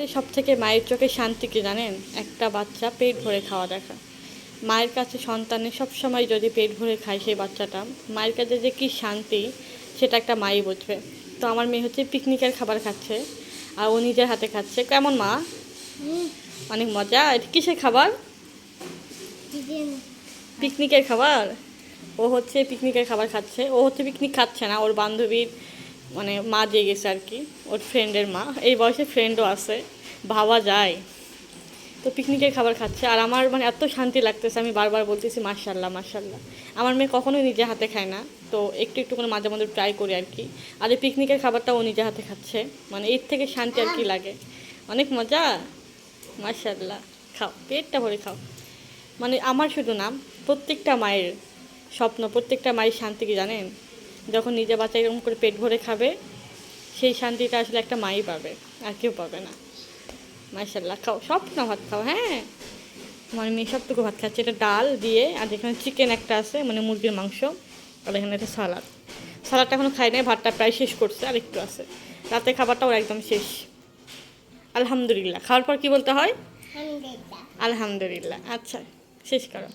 সব থেকে মায়ের চোখে শান্তি কি জানেন? একটা বাচ্চা পেট ভরে খাওয়া দেখা। মায়ের কাছে সন্তানের সবসময় যদি পেট ভরে খায় সেই বাচ্চাটা, মায়ের কাছে যে কী শান্তি সেটা একটা মাই বুঝবে। তো আমার মেয়ে হচ্ছে পিকনিকের খাবার খাচ্ছে আর ও নিজের হাতে খাচ্ছে। কেমন মা? অনেক মজা। এটা কিসের খাবার? পিকনিকের খাবার। ও হচ্ছে পিকনিকের খাবার খাচ্ছে। ও হচ্ছে পিকনিক খাচ্ছে না, ওর বান্ধবীর মানে মা যে গেছে আর কি, ওর ফ্রেন্ডের মা। এই বয়সে ফ্রেন্ডও আছে, ভাবা যায়। তো পিকনিকের খাবার খাচ্ছে আর আমার মানে এত শান্তি লাগতেছে, আমি বারবার বলতেছি মাশাল্লাহ মাশাল্লাহ। আমার মেয়ে কখনোই নিজে হাতে খায় না, তো একটু একটু করে মাঝে মাঝে ট্রাই করি আর কি। আর এই পিকনিকের খাবারটা ও নিজে হাতে খাচ্ছে, মানে এর থেকে শান্তি আর কি লাগে। অনেক মজা। মাশাল্লাহ। খাও, পেটটা ভরে খাও। মানে আমার শুধু না, প্রত্যেকটা মায়ের স্বপ্ন, প্রত্যেকটা মায়ের শান্তি কি জানেন? যখন নিজে বাচ্চা এরকম করে পেট ভরে খাবে, সেই শান্তিটা আসলে একটা মাই পাবে, আর কেউ পাবে না। মাশাল্লাহ, খাও, সব না ভাত খাও। হ্যাঁ, আমার মেয়ে সবটুকু ভাত খাচ্ছে। এটা ডাল দিয়ে, আর এখানে চিকেন একটা আছে, মানে মুরগির মাংস, আর এখানে একটা সালাদ। সালাদটা এখনো খাই নাই, ভাতটা প্রায় শেষ করছে, আর একটু আছে। রাতে খাবারটা ওর একদম শেষ। আলহামদুলিল্লাহ। খাওয়ার পর কি বলতে হয়? আলহামদুলিল্লাহ। আচ্ছা, শেষ করো।